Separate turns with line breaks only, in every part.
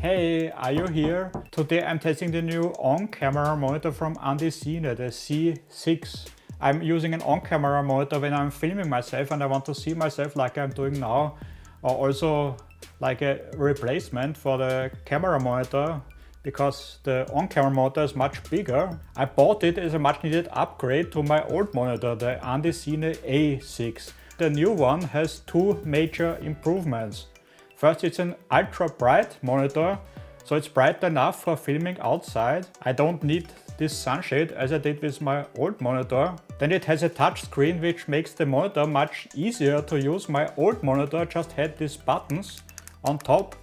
Hey, are you here? Today I'm testing the new on-camera monitor from Andycine, the C6. I'm using an on-camera monitor when I'm filming myself and I want to see myself like I'm doing now, or also like a replacement for the camera monitor because the on-camera monitor is much bigger. I bought it as a much needed upgrade to my old monitor, the Andycine A6. The new one has two major improvements. First, it's an ultra bright monitor, so it's bright enough for filming outside. I don't need this sunshade as I did with my old monitor. Then it has a touch screen which makes the monitor much easier to use. My old monitor just had these buttons on top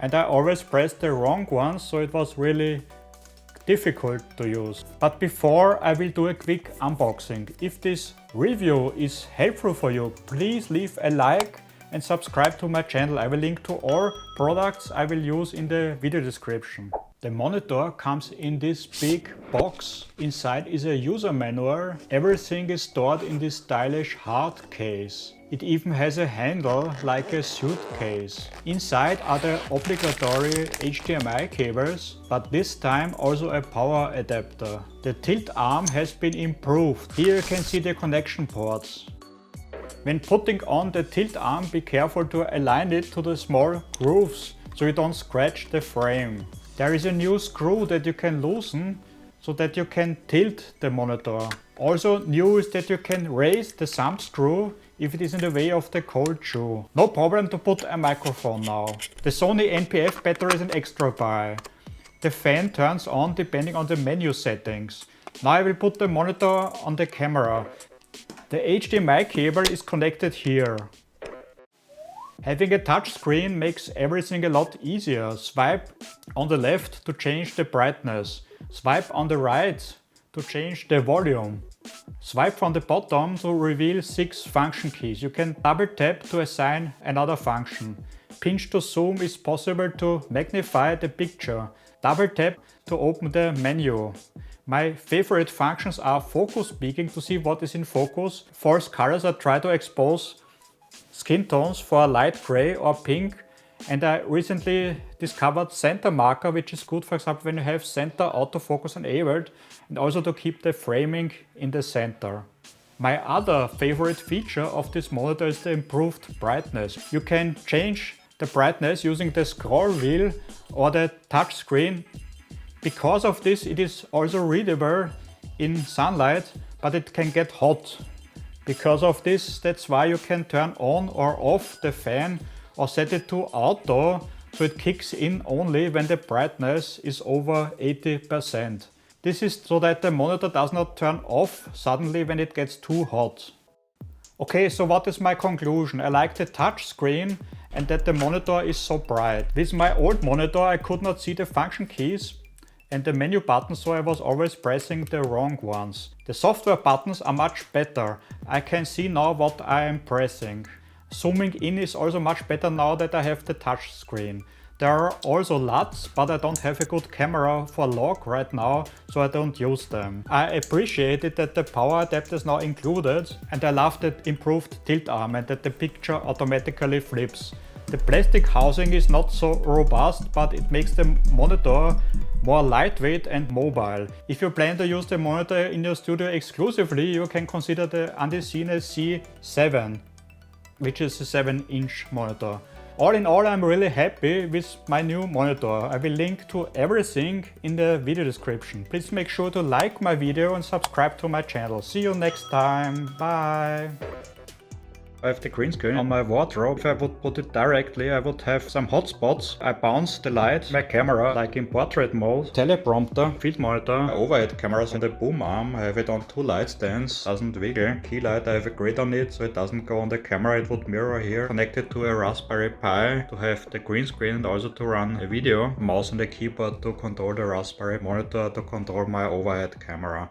and I always pressed the wrong ones, so it was really difficult to use. But before I will do a quick unboxing. If this review is helpful for you, please leave a like and subscribe to my channel. I will link to all products I will use in the video description. The monitor comes in this big box. Inside is a user manual. Everything is stored in this stylish hard case. It even has a handle like a suitcase. Inside are the obligatory HDMI cables, but this time also a power adapter. The tilt arm has been improved. Here you can see the connection ports. When putting on the tilt arm, be careful to align it to the small grooves so you don't scratch the frame. There is a new screw that you can loosen so that you can tilt the monitor. Also new is that you can raise the thumb screw if it is in the way of the cold shoe. No problem to put a microphone now. The Sony NPF battery is an extra buy. The fan turns on depending on the menu settings. Now I will put the monitor on the camera. The HDMI cable is connected here. Having a touch screen makes everything a lot easier. Swipe on the left to change the brightness. Swipe on the right to change the volume. Swipe from the bottom to reveal 6 function keys. You can double tap to assign another function. Pinch to zoom is possible to magnify the picture. Double tap to open the menu. My favorite functions are focus peaking to see what is in focus, false colors I try to expose skin tones for light gray or pink, and I recently discovered center marker, which is good for example when you have center autofocus enabled, and also to keep the framing in the center. My other favorite feature of this monitor is the improved brightness. You can change the brightness using the scroll wheel or the touch screen. Because of this, it is also readable in sunlight, but it can get hot. Because of this, that's why you can turn on or off the fan or set it to auto, so it kicks in only when the brightness is over 80%. This is so that the monitor does not turn off suddenly when it gets too hot. Okay, so what is my conclusion? I like the touch screen and that the monitor is so bright. With my old monitor I could not see the function keys and the menu buttons, so I was always pressing the wrong ones. The software buttons are much better. I can see now what I am pressing. Zooming in is also much better now that I have the touch screen. There are also LUTs, but I don't have a good camera for log right now, so I don't use them. I appreciated that the power adapter is now included, and I love the improved tilt arm and that the picture automatically flips. The plastic housing is not so robust, but it makes the monitor more lightweight and mobile. If you plan to use the monitor in your studio exclusively, you can consider the Andycine C7, which is a 7-inch monitor. All in all, I'm really happy with my new monitor. I will link to everything in the video description. Please make sure to like my video and subscribe to my channel. See you next time. Bye. I have the green screen on my wardrobe. If I would put it directly, I would have some hotspots. I bounce the light, my camera, like in portrait mode, teleprompter, field monitor, overhead cameras on the boom arm. I have it on 2 light stands, doesn't wiggle. Key light, I have a grid on it, so it doesn't go on the camera, it would mirror here. Connected to a Raspberry Pi to have the green screen and also to run a video. Mouse and a keyboard to control the Raspberry monitor to control my overhead camera.